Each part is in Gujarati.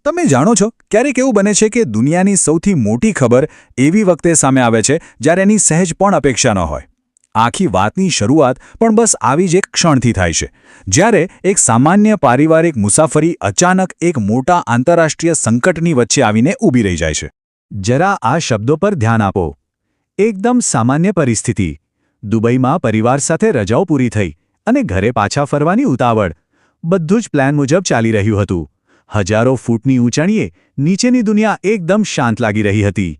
તમે જાણો છો, ક્યારેક એવું બને છે કે દુનિયાની સૌથી મોટી ખબર એવી વખતે સામે આવે છે જ્યારે એની સહેજ પણ અપેક્ષા ન હોય. આખી વાતની શરૂઆત પણ બસ આવી જ એક ક્ષણથી થાય છે, જ્યારે એક સામાન્ય પારિવારિક મુસાફરી અચાનક એક મોટા આંતરરાષ્ટ્રીય સંકટની વચ્ચે આવીને ઊભી રહી જાય છે. જરા આ શબ્દો પર ધ્યાન આપો. એકદમ સામાન્ય પરિસ્થિતિ. દુબઈમાં પરિવાર સાથે રજાઓ પૂરી થઈ અને ઘરે પાછા ફરવાની ઉતાવળ. બધું જ પ્લાન મુજબ ચાલી રહ્યું હતું. હજારો ફૂટની ઊંચાઈએ નીચેની દુનિયા એકદમ શાંત લાગી રહી હતી.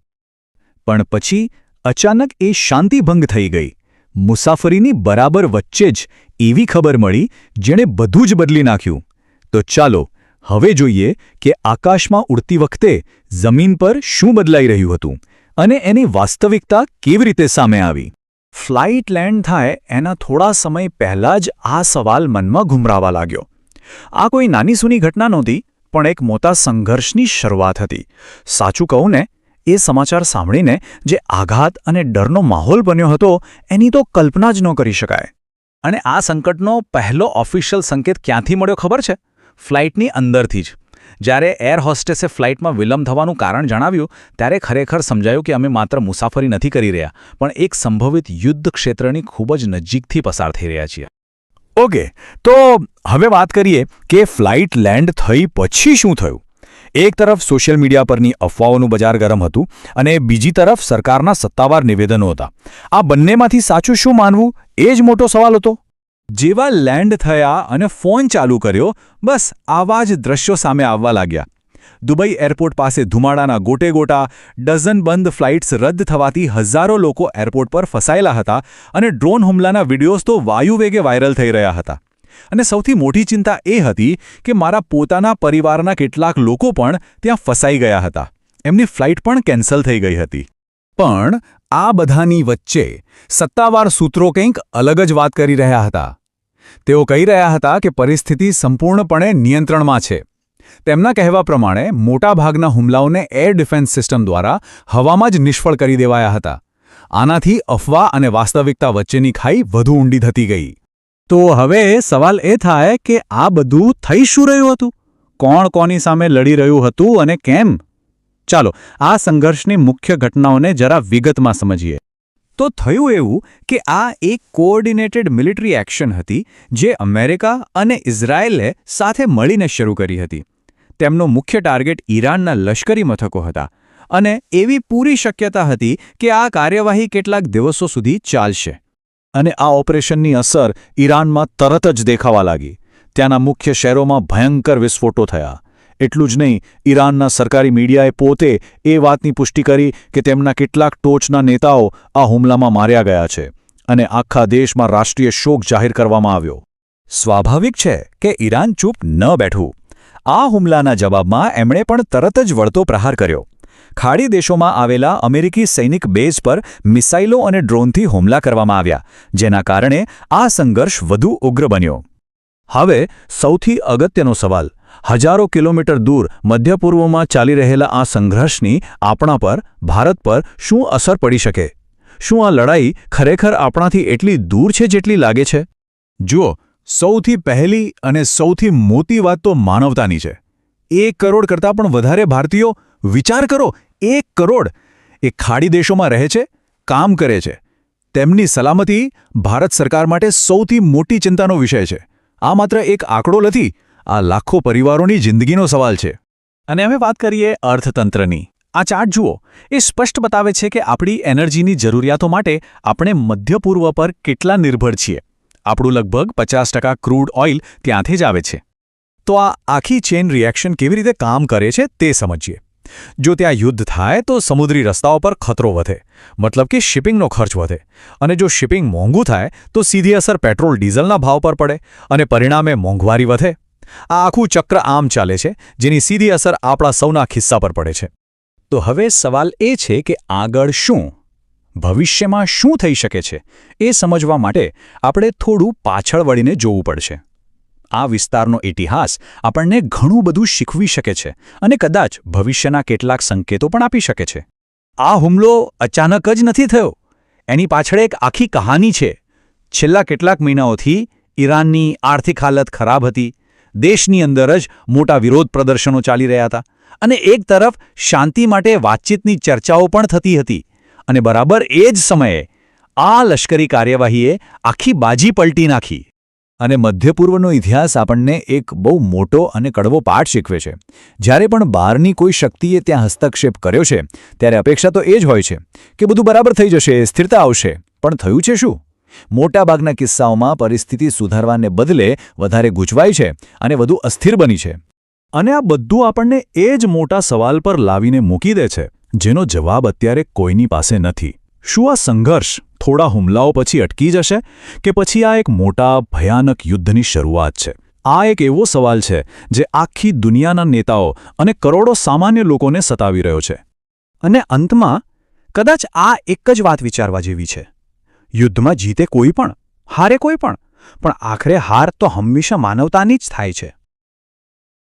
પણ પછી અચાનક એ શાંતિભંગ થઈ ગઈ. મુસાફરીની બરાબર વચ્ચે જ એવી ખબર મળી જેણે બધું જ બદલી નાખ્યું. તો ચાલો હવે જોઈએ કે આકાશમાં ઉડતી વખતે જમીન પર શું બદલાઈ રહ્યું હતું અને એની વાસ્તવિકતા કેવી રીતે સામે આવી. ફ્લાઇટ લેન્ડ થાય એના થોડા સમય પહેલાં જ આ સવાલ મનમાં ઘૂમરાવા લાગ્યો. આ કોઈ નાની સૂની ઘટના નહોતી, પણ એક મોટા સંઘર્ષની શરૂઆત હતી. સાચું કહું ને, એ સમાચાર સાંભળીને જે આઘાત અને ડરનો માહોલ બન્યો હતો એની તો કલ્પના જ ન કરી શકાય. અને આ સંકટનો પહેલો ઓફિશિયલ સંકેત ક્યાંથી મળ્યો ખબર છે? ફ્લાઇટની અંદરથી જ. જ્યારે એર હોસ્ટેસે ફ્લાઇટમાં વિલંબ થવાનું કારણ જણાવ્યું ત્યારે ખરેખર સમજાયું કે અમે માત્ર મુસાફરી નથી કરી રહ્યા, પણ એક સંભવિત યુદ્ધ ક્ષેત્રની ખૂબ જ નજીકથી પસાર થઈ રહ્યા છીએ. ઓકે, તો હવે વાત કરીએ કે ફ્લાઇટ લેન્ડ થઈ પછી શું થયું. એક તરફ સોશિયલ મીડિયા પરની અફવાઓનું બજાર ગરમ હતું અને બીજી તરફ સરકારના સત્તાવાર નિવેદનો હતા. આ બંનેમાંથી સાચું શું માનવું એ જ મોટો સવાલ હતો. જેવા લેન્ડ થયા અને ફોન ચાલુ કર્યો, બસ આવા જ દ્રશ્યો સામે આવવા લાગ્યા. દુબઈ એરપોર્ટ પાસે ધુમાડાના ગોટેગોટા, ડઝન બંધ ફ્લાઇટ્સ રદ થવાથી હજારો લોકો એરપોર્ટ પર ફસાયેલા હતા અને ડ્રોન હુમલાના વિડીયોઝ તો વાયુવેગે વાયરલ થઈ રહ્યા હતા. અને સૌથી મોટી ચિંતા એ હતી કે મારા પોતાના પરિવારના કેટલાક લોકો પણ ત્યાં ફસાઈ ગયા હતા. એમની ફ્લાઇટ પણ કેન્સલ થઈ ગઈ હતી. પણ આ બધાની વચ્ચે સત્તાવાર સૂત્રો કંઈક અલગ જ વાત કરી રહ્યા હતા. તેઓ કહી રહ્યા હતા કે પરિસ્થિતિ સંપૂર્ણપણે નિયંત્રણમાં છે. તેમના કહેવા પ્રમાણે મોટાભાગના હુમલાઓને એર ડિફેન્સ સિસ્ટમ દ્વારા હવામાં જ નિષ્ફળ કરી દેવાયા હતા. આનાથી અફવા અને વાસ્તવિકતા વચ્ચેની ખાઈ વધુ ઊંડી થતી ગઈ. તો હવે સવાલ એ થાય કે આ બધું થઈ શું રહ્યું હતું? કોણ કોની સામે લડી રહ્યું હતું અને કેમ? ચાલો આ સંઘર્ષની મુખ્ય ઘટનાઓને જરા વિગતમાં સમજીએ. તો થયું એવું કે આ એક કોઓર્ડિનેટેડ મિલિટરી એક્શન હતી જે અમેરિકા અને ઇઝરાયેલે સાથે મળીને શરૂ કરી હતી. તેમનો મુખ્ય ટાર્ગેટ ઈરાનના લશ્કરી મથકો હતા અને એવી પૂરી શક્યતા હતી કે આ કાર્યવાહી કેટલાક દિવસો સુધી ચાલશે. અને આ ઓપરેશનની અસર ઈરાનમાં તરત જ દેખાવા લાગી. ત્યાંના મુખ્ય શહેરોમાં ભયંકર વિસ્ફોટો થયા. એટલું જ નહીં, ઈરાનના સરકારી મીડિયાએ પોતે એ વાતની પુષ્ટિ કરી કે તેમના કેટલાક ટોચના નેતાઓ આ હુમલામાં માર્યા ગયા છે અને આખા દેશમાં રાષ્ટ્રીય શોક જાહેર કરવામાં આવ્યો. સ્વાભાવિક છે કે ઈરાન ચૂપ ન બેઠું. આ હુમલાના જવાબમાં એમણે પણ તરત જ વળતો પ્રહાર કર્યો. ખાડી દેશોમાં આવેલા અમેરિકી સૈનિક બેઝ પર મિસાઇલો અને ડ્રોનથી હુમલા કરવામાં આવ્યા, જેના કારણે આ સંઘર્ષ વધુ ઉગ્ર બન્યો. હવે સૌથી અગત્યનો સવાલ, હજારો કિલોમીટર દૂર મધ્ય પૂર્વમાં ચાલી રહેલા આ સંઘર્ષની આપણા પર, ભારત પર શું અસર પડી શકે? શું આ લડાઈ ખરેખર આપણાથી એટલી દૂર છે જેટલી લાગે છે? જુઓ, સૌથી પહેલી અને સૌથી મોટી વાત તો માનવતાની છે. 1 કરોડ કરતાં પણ વધારે ભારતીયો, વિચાર કરો, 1 કરોડ એ ખાડી દેશોમાં રહે છે, કામ કરે છે. તેમની સલામતી ભારત સરકાર માટે સૌથી મોટી ચિંતાનો વિષય છે. આ માત્ર એક આંકડો નથી, આ લાખો પરિવારોની જિંદગીનો સવાલ છે. અને હવે વાત કરીએ અર્થતંત્રની. આ ચાર્ટ જુઓ, એ સ્પષ્ટ બતાવે છે કે આપણી એનર્જીની જરૂરિયાતો માટે આપણે મધ્ય પૂર્વ પર કેટલા નિર્ભર છીએ. આપણું લગભગ 50% ક્રૂડ ઓઇલ ત્યાંથી જ આવે છે. તો આ આખી ચેઇન રિએક્શન કેવી રીતે કામ કરે છે તે સમજીએ. જો ત્યાં યુદ્ધ થાય તો સમુદ્રી રસ્તાઓ પર ખતરો વધે, મતલબ કે શિપિંગનો ખર્ચ વધે. અને જો શિપિંગ મોંઘું થાય તો સીધી અસર પેટ્રોલ ડીઝલના ભાવ પર પડે અને પરિણામે મોંઘવારી વધે. આ આખું ચક્ર આમ ચાલે છે, જેની સીધી અસર આપણા સૌના ખિસ્સા પર પડે છે. તો હવે સવાલ એ છે કે આગળ શું? ભવિષ્યમાં શું થઈ શકે છે? એ સમજવા માટે આપણે થોડું પાછળ વળીને જોવું પડશે. આ વિસ્તારનો ઇતિહાસ આપણને ઘણું બધું શીખવી શકે છે અને કદાચ ભવિષ્યના કેટલાક સંકેતો પણ આપી શકે છે. આ હુમલો અચાનક જ નથી થયો. એની પાછળ એક આખી કહાની છે. છેલ્લા કેટલાક મહિનાઓથી ઈરાનની આર્થિક હાલત ખરાબ હતી. દેશની અંદર જ મોટા વિરોધ પ્રદર્શનો ચાલી રહ્યા હતા અને એક તરફ શાંતિ માટે વાતચીતની ચર્ચાઓ પણ થતી હતી અને બરાબર એ જ સમયે આ લશ્કરી કાર્યવાહીએ આખી બાજી પલટી નાખી. અને મધ્ય પૂર્વનો ઇતિહાસ આપણને એક બહુ મોટો અને કડવો પાઠ શીખવે છે. જ્યારે પણ બહારની કોઈ શક્તિએ ત્યાં હસ્તક્ષેપ કર્યો છે ત્યારે અપેક્ષા તો એ જ હોય છે કે બધું બરાબર થઈ જશે, સ્થિરતા આવશે. પણ થયું છે શું? મોટાભાગના કિસ્સાઓમાં પરિસ્થિતિ સુધારવાને બદલે વધારે ગૂંચવાય છે અને વધુ અસ્થિર બની છે. અને આ બધું આપણને એ જ મોટા સવાલ પર લાવીને મૂકી દે છે જેનો જવાબ અત્યારે કોઈની પાસે નથી. શું આ સંઘર્ષ થોડા હુમલાઓ પછી અટકી જશે કે પછી આ એક મોટા ભયાનક યુદ્ધની શરૂઆત છે? આ એક એવો સવાલ છે જે આખી દુનિયાના નેતાઓ અને કરોડો સામાન્ય લોકોને સતાવી રહ્યો છે. અને અંતમાં કદાચ આ એક જ વાત વિચારવા જેવી છે. યુદ્ધમાં જીતે કોઈ પણ, હારે કોઈ પણ આખરે હાર તો હંમેશા માનવતાની જ થાય છે.